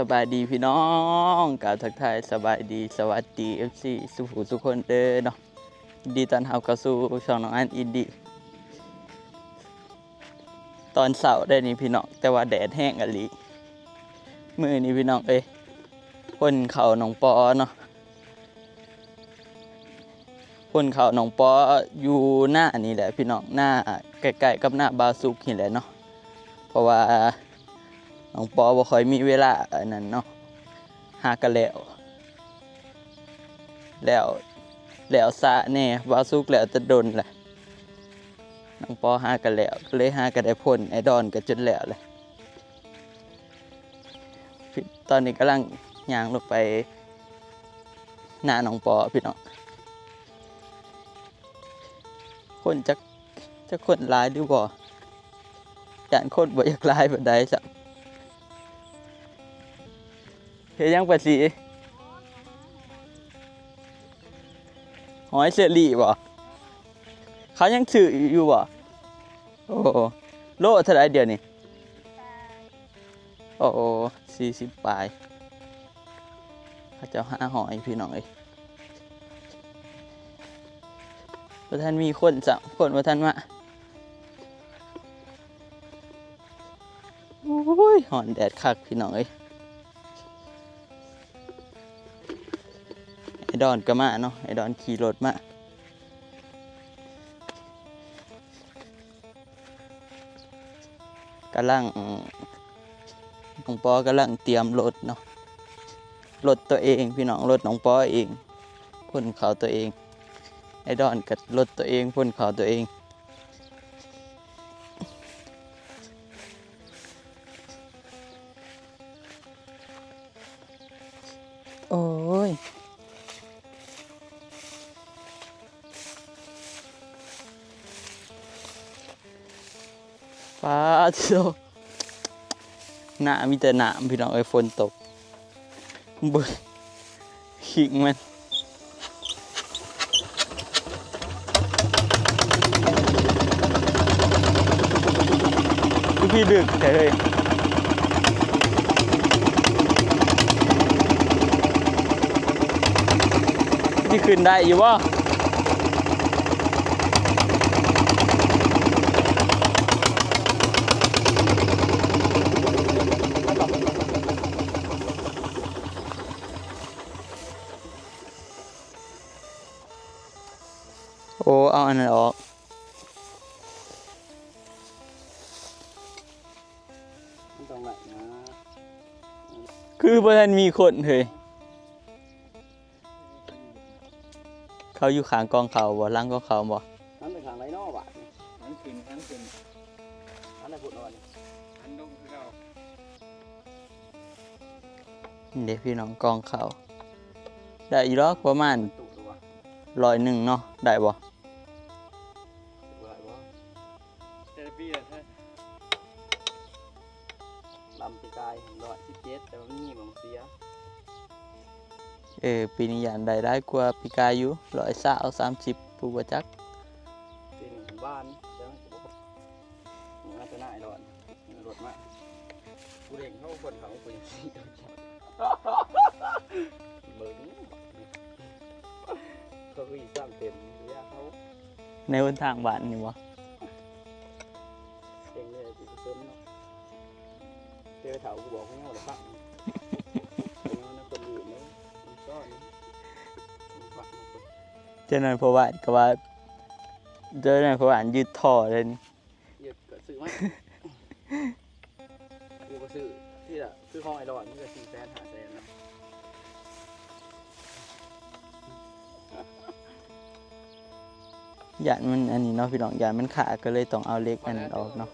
สบายดีพี่น้องกล่าวทักทายสบายดีสวัสดี FC สุขทุกคนเด้อเนาะดีตอนเฮาเข้าสู่ช่องน้องอันอินดี้ตอนเสาร์ได้นี่พี่น้องแต่ว่าแดดแห้งอะลีมื้อนี้พี่น้องคนเขาหนองปอเนาะคนเขาหนองปออยู่หน้านี่แหละพี่น้องหน้าใกล้ๆกับหน้าบาสุกนี่แหละเนาะเพราะว่าน้องปอบ่ค่อยมีเวลาอันนั้นเนาะหากันแล้วซะแน่บาสุกแล้วจะดนแหละน้องปอหากันแล้วก็เลยหากันได้พ่นไอดอนก็จนแล้วเลยตอนนี้กำลังย่างลงไปหน้าน้องปอพี่น้องคนจะคนหลายหรือบ่ย่านคนบ่อยากหลายปานใดซะเฮ็ดยังปะสิหอยเชอรี่บ่เขายังซื้ออยู่บ่โอ้โลเท่าไหร่เดี๋ยวนี้โอ้40 ปลายเขาจะหาหอยพี่น้องบ่ทันมีคนจังคนบ่ทันมาโอ้ยฮ้อนแดดคักพี่น้องไอ้ดอนก็มาเนาะไอ้ดอนขี่รถมากำลังน้องปอกำลังเตรียมรถเนาะรถตัวเองพี่น้องรถน้องปอเองพ่นเขาตัวเองไอ้ดอนกับรถตัวเองพ่นเขาตัวเองโอ้ยฟ้าโซหน้ามีแต่หนามพี่น้องฝนตกเบิ่งขิงมันคือพี่ดึกแต่เลยที่ขึ้นได้อยู่วะโอ้เอาอันนั้นออกคือบ่ทันมีคนเฮ้ยเขาอยู่ข้างกองเขาบ่หลังกองเขาบ่นั่นไปทางไรนอกบ้านนั่นขึ้นนั่นอะไรพูดนอนอันดงคือเราเด็กพี่น้องกองเขาได้อีกหรอกประมาณ100เนาะได้บ่ลำปีกาย117แต่ว่ามีบางเสียปีนี้ยันได้กว่าปีกายอยู่130ผู้บ่จักเป็นบ้านแล้วน่าจะน่าไอ้รอดรถมากูเร่งเข้าคนเขาไปเบิ่งเขาคืออีก3เต็มยาเขาในหนทางบ้านนี่บ่เองเลยสิเพิ่นเนาะเจ้าเฒ่ากูบอกให้เอาละฟังเอานะคนอื่นเนาะก็เจ้านั้นเพราะว่าก็ว่าเจ้านั้นเพราะว่ายืดท่อเลยนี่ยืดก็ซื้อมากูก็ซื้อที่ละซื้อห้องไอรอนมันก็400,000 500,000เนาะยานมันอันนี้เนาะพี่น้องยานมันขาดก็เลยต้องเอาเหล็กอันนั้นออกเนาะ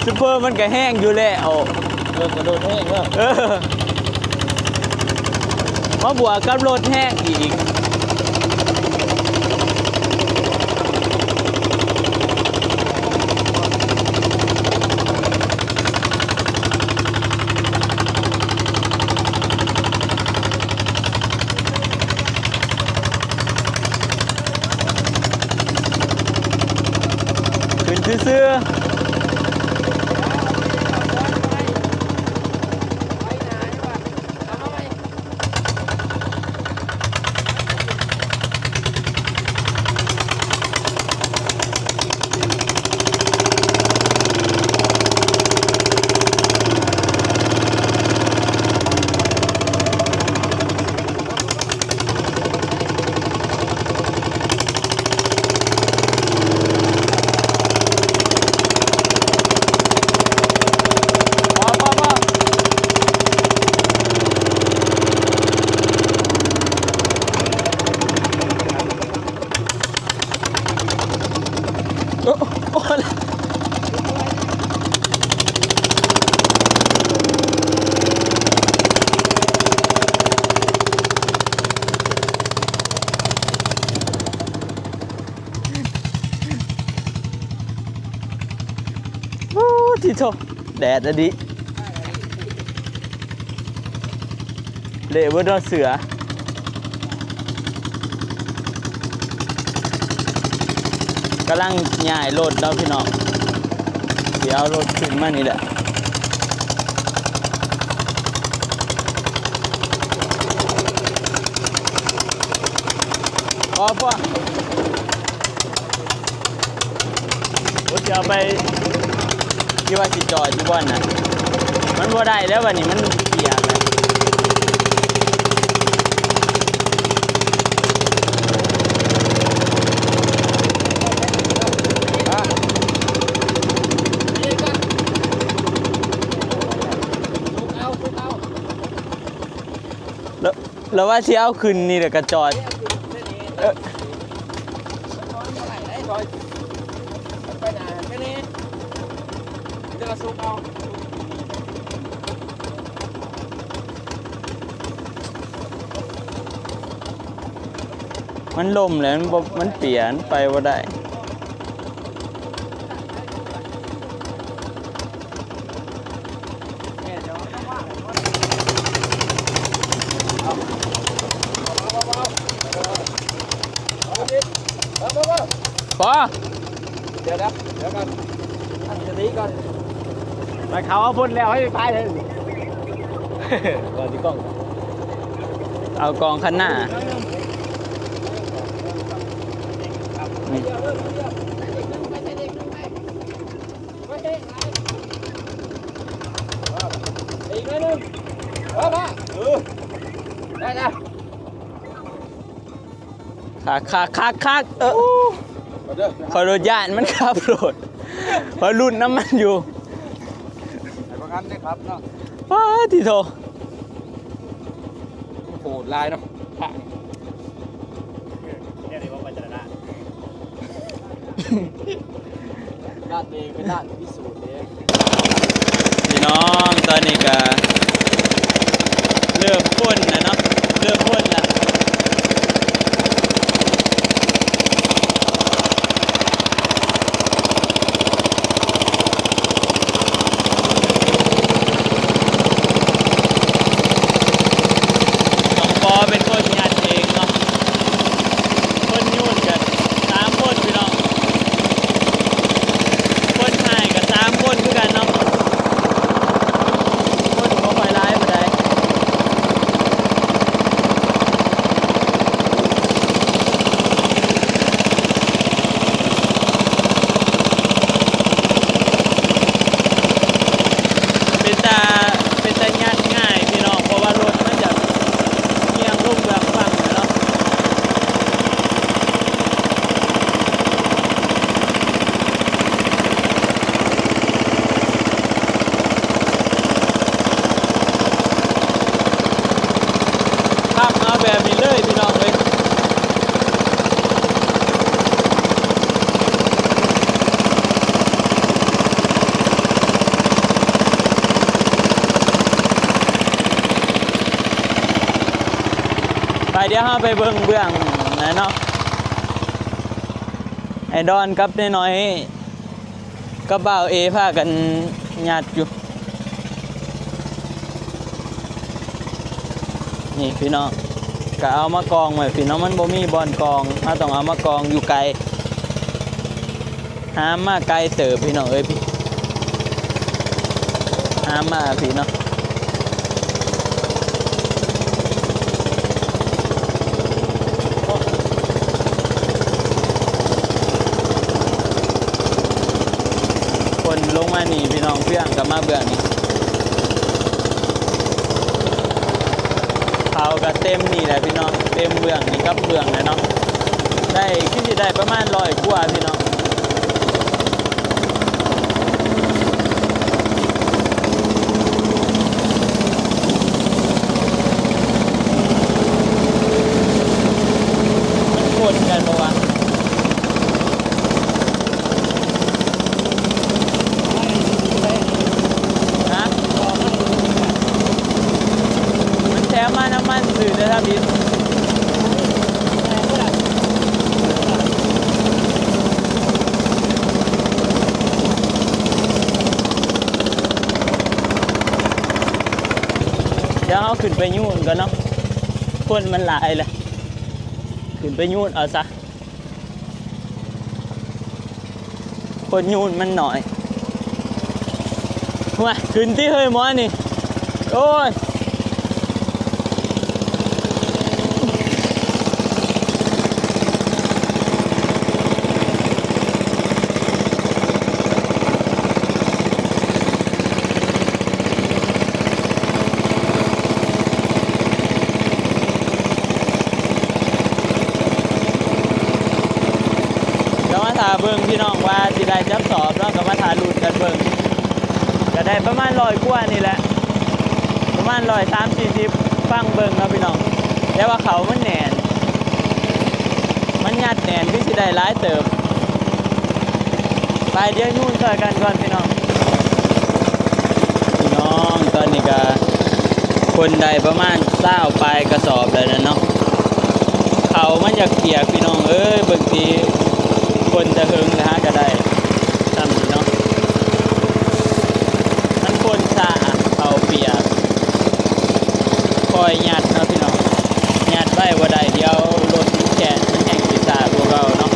ซุปเปอร์มันก็แห้งอยู่แล้วกระโดดแห้งเนาะมาบวกกับรถแห้งอีก ซื่อๆพอโอ้โอ้โอ้ที่โถแดดอะดิเละเบิดเนาะเสือกำลังย้ายรถแล้วพี่น้องเดี๋ยวเอารถขึ้นมานี่แหละพอรถจะเอาไปที่ว่าสิจอดอยู่บ่อนน่ะมันบ่ได้แล้ววันนี้มันเปียกเลยแล้วว่าสิเอาขึ้นนี่แหละก็จอดมันล่มแล้วมันเปลี่ยนไปว่าได้พอเดี๋ยวก่อนจะนี้ก่อนมาเขาเอาพ่นแล้วให้ไปเลยก่อนที่กล้อง เอากองคันหน้าอีกนิดนึงมาได้นะคักขอรถย่านมันขับรถขอรุ่นน้ำมันอยู่ไอ้ประกันได้ครับเนาะว้าที่โถโหดลายเนาะเนี่ยนี่ว่ามันจะได้ด้านเองเป็นด้านพิสูจน์เอง พี่น้องตอนนี้ก็เริ่มพ่นนะเนาะเริ่มพ่นแล้วเป็นคนยัดเองเนาะคนยุ่นกัน3 คนพี่น้องคนหายกับ3 คนคือกันเนาะคนบ่ค่อยร้ายปานใดเป็นตายัดง่ายพี่น้องเพราะว่ารถมันจะเอียงลงแบบฝั่งเนาะขับเอาแบบนี้เลยพี่น้องเลยไปเดี๋ยวเราไปเบิ่งเบื้องนะเนาะไอ้ดอนกับน้อยๆกับบ่าวเอพากันญาติอยู่นี่พี่น้องก็เอามากองไว้พี่น้องมันบ่มีบอนกองเราต้องเอามากองอยู่ไกล หามาไกลเติบพี่น้องเอ้ยพี่หามาพี่เนาะคนลงมานี่พี่น้องเพื่อนกับมาเบื้องนี่เขาก็เต็มนี่แหละพี่น้องเต็มเบื้องนี่กับเบื้องนะเนาะได้ขึ้นที่ได้ประมาณ100 กว่าพี่น้องคนกันปะวะฮะมันแถมมาน้ำมันสื่อได้ทับบินเดี๋ยวเอาขึ้นไปยุ่นกันเนาะคนมันหลายเลยขึ้นไปยุ่นเอาซะคนยุ่นมันหน่อยมาขึ้นที่เฮ้ยหมอนี่โอ้ยถาเบิ่งพี่น้องว่าสิได้จับสอบแล้วก็มาถาลุ้นกันเบิ่งก็ได้ประมาณ100 กว่านี่แหละประมาณ130-140ฟังเบิ่งเนาะพี่น้องแต่ว่าเขามันแน่นมันยัดแน่นที่สิได้หลายเติบไปเดี๋ยวยุ่นช่วยกันก่อนพี่น้องตอนนี้ก็คนได้ประมาณ20 ปลายกระสอบแล้วนะเนาะเขามันอยากเปียกพี่น้องเอ้ยเบิ่งทีคนจะหึงนะฮะก็ได้ทำเนาะมันคนชาเอาเปียกคอยหยัดเนาะพี่น้องหยัดไว้ว่าได้เดียวรถแขนมันแห้งศีรษะพวกเราเนาะ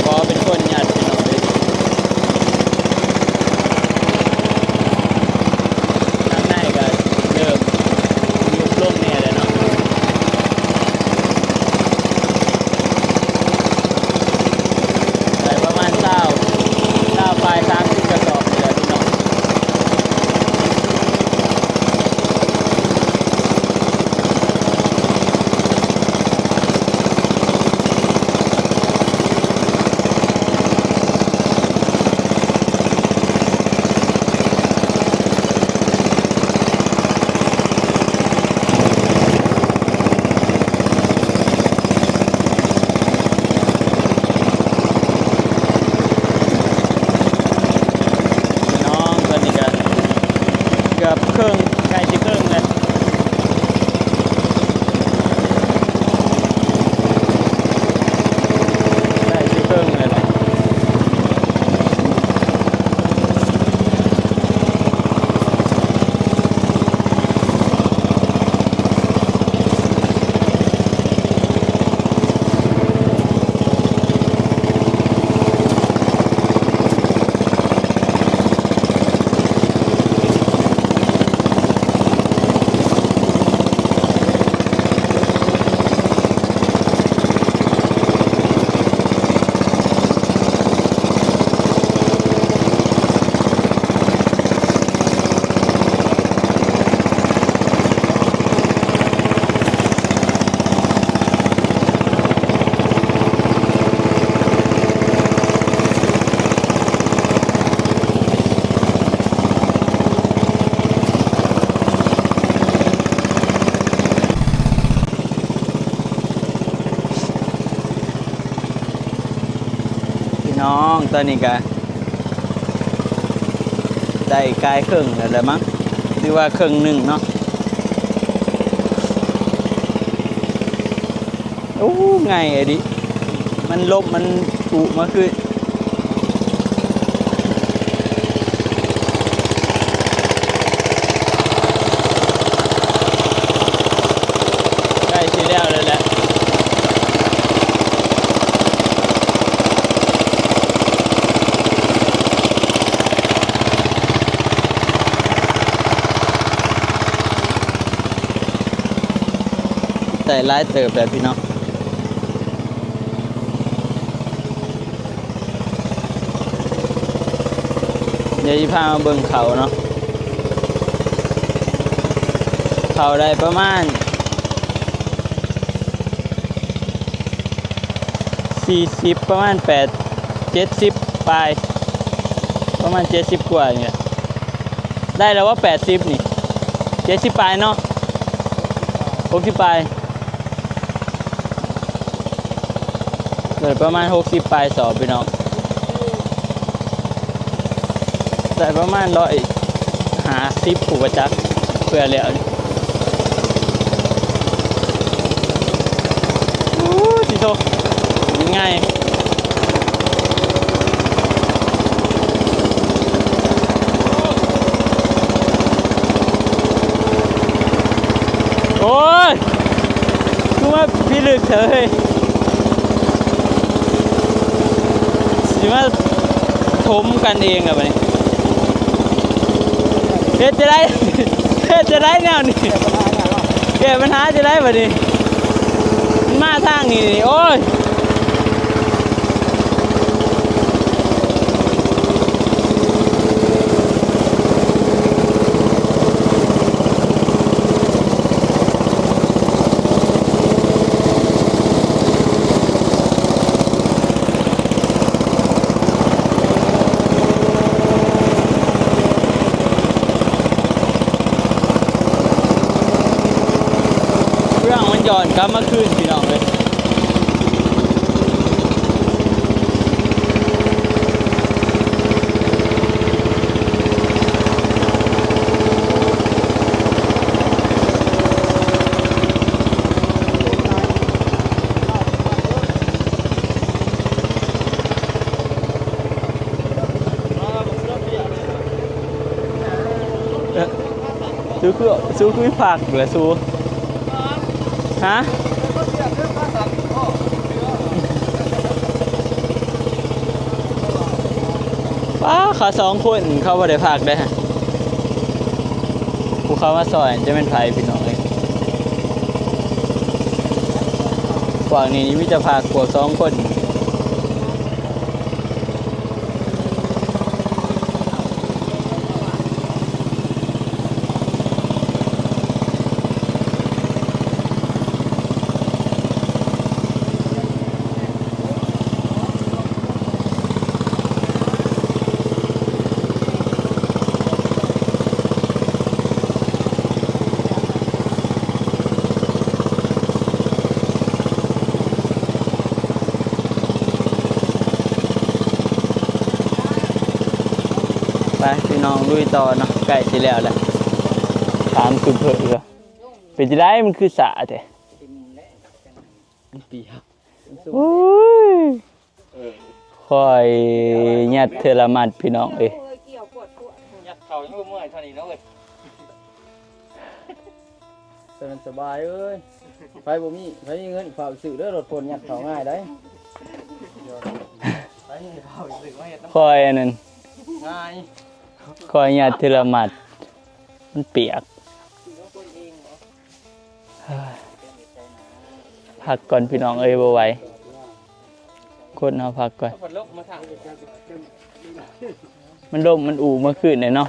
พอเป็นคนหยัดพี่น้องเลยทางในก็เริ่มยุบลงเนี่ยเลยเนาะประมาณ9 ปลาย30 กระสอบเลยพี่น้องเกือบครึ่งใกล้จะครึ่งเลยใกล้จะครึ่งเลยแหละน้องตอนนี้ก็ได้กายครึ่งแล้วมั้งหรือว่าครึ่งหนึ่งเนาะโอ้ไงไอ้ดิมันลบมันอุมาคือใกล้สิแล้วเลยแหละ ส่หลายเติบแบบพี่น้องเดี๋ยวจะพามาเบิ่งเขาเนาะเขาได้ประมาณ40ประมาณ70ปลายประมาณ70กว่าเนี่ยได้แล้วว่า80นี่70ปลายเนาะ60ปลายเหลือประมาณ60ปลายสอบพี่น้องได้ประมาณ150ผู้ประจักษ์เพื่อแล้วสิโตง่ายโอ้ยคือว่าพี่ลึกเถอะเฮ้ยสิมาถมกันเองอะบัดนี้เฮ็ดจะได้ เฮ็ดจะได้แนวนี้แก้ปัญหาจะได้บัดนี้มาทางนี้โอ้ยเรื่องมันย้อนกลับมาคืนพี่น้องเลยสู้คือผักเหรือสู้ฮะป้าเขา2คนเขาบ่ได้ผักได้ฮะผู้เขามาซอยจะเป็นไผพี่น้องเลยพวกนี้มีแต่ผักพวก2คนไปพี่น้องลุยต่อเนาะใกล้สิแล้วแหละถามคือเพิ่นเหรอเป็นจังได๋มันคือสะแท้มันเปียกโอ้ยคอยยัดเทอละมัดพี่น้องเอ้ยยัดเข่ายังบ่เมื่อยเท่านี้เนาะเว้ยสบายเอ้ยไปบ่มีเงินฝากซื้อเด้อรถคนยัดเข่าง่ายได้ไปเข่าซื้อมาเฮ็ดน้ำ คอยอันนั้น ง่าย คอยยัดเทอละมัดมันเปียกพักก่อนพี่น้องเอ้ยบ่ไหวคนเฮาพักก่อนมันลมมันอู่เมื่อคืนเนี่ยเนาะ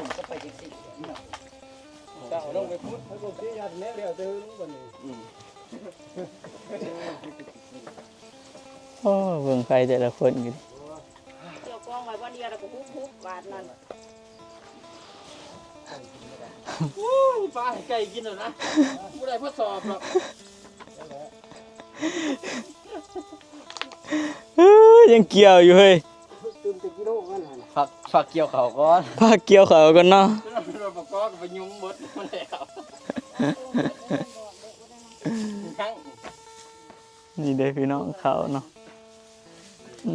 โอ้เบิ่งไฟแต่ละคนอยู่ เจ้ากองไว้วันเดียวแล้วก็ฮุบบาทนั่น โอ้ยปลาไก่กินแล้วนะบ่ได้ทดสอบหรอก ยังเกี่ยวอยู่เฮ้ย ฝากเกี่ยวเขาก่อน พาเกี่ยวเขากันเนาะ รถประกอบไปยุ่งหมดมันแล้วทั้ง นี่เด้พี่น้องเขาเนาะ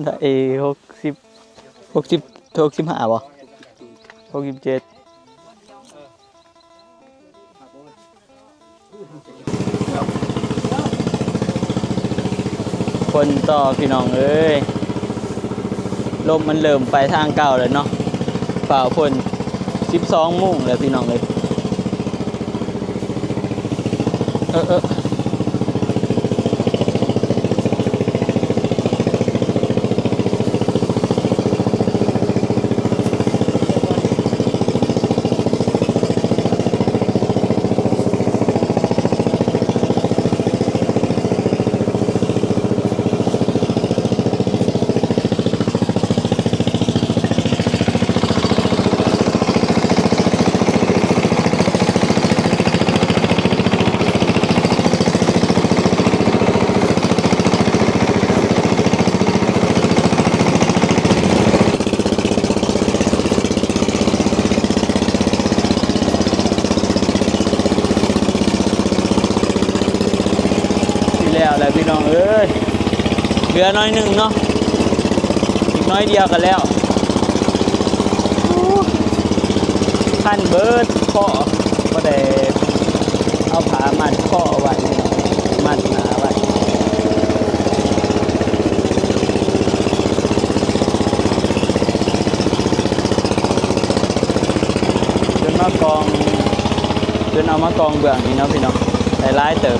ได้65บ่67คนต่อพี่น้องเอ้ยลมมันเริ่มไปทางเก่าแล้วเนาะฝ่าฝน12 โมงแล้วพี่น้องเอ้ย ลือน้อยหนึงเนาะอีกน้อยเดียวกันแล้วขั้นเบิดข้อก็ได้เอาผ้ามัดข้อไว้มัดหนาไว้จนเอามากองเบื้องนี่เนาะพี่น้องได้หลายเติบ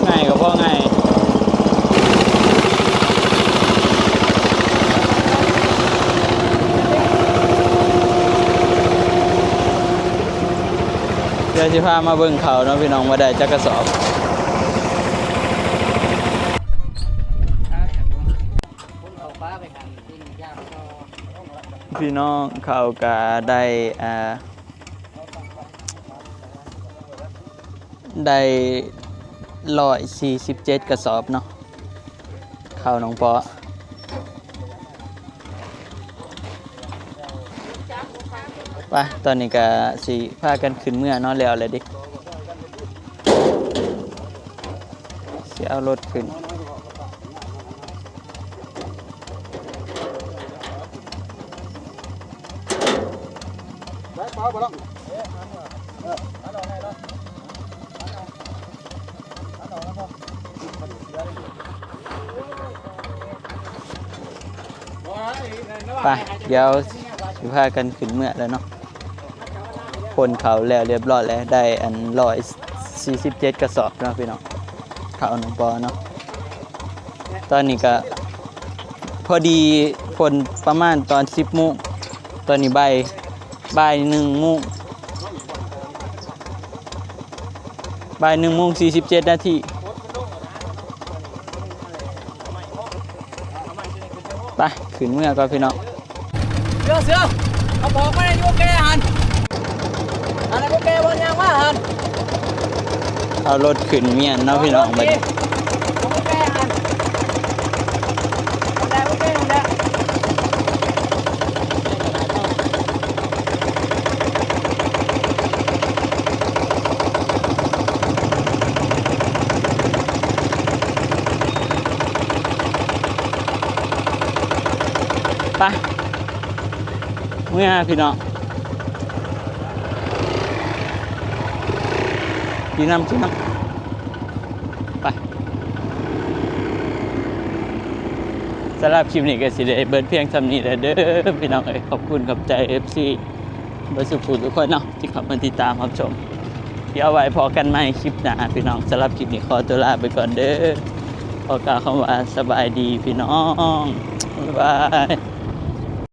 ง่ายก็พอง่ายเดี๋ยวสิพามาเบิ่งเขาเนาะพี่น้องว่าได้จักกระสอบพี่น้องเขาก็ได้ได้147กระสอบเนาะข้าวน้องปอไปตอนนี้ก็สิพากันขึ้นเมื่อเนาะแล้วเลยดิสิเอารถขึ้นไปเดี๋ยวสิพากันขึ้นเมื่อแล้วเนาะคนเขาแล้วเรียบร้อยแล้วได้อัน147กระสอบเนาะพี่น้องเขาน้องปอเนาะตอนนี้ก็พอดีฝนประมาณตอน10 โมงตอนนี้บ่าย1 โมงบ่าย1 โมง 47 นาทีไปขึ้นเมื่อก่อนพี่น้องเสือเอาบอกมาในยูแกหันอันนั้นยูแกบนยางว่าหัน เอารถขึ้นเมียนเนาะพี่น้องบัดนี้ไปเมื่อพี่น้องกินน้ำไปสำหรับคลิปนี้ก็สิได้เบิดเพียงเท่านี้แหละเด้อพี่น้องเอ้ยขอบคุณขอบใจ FC บ่สุขทุกคนเนาะที่เข้ามาติดตามรับชมเดี๋ยวเอาไว้พอกันใหม่คลิปหน้าพี่น้องสำหรับคลิปนี้ขอตัวลาไปก่อนเด้อขอกล่าวคำว่าสบายดีพี่น้องบ๊ายบาย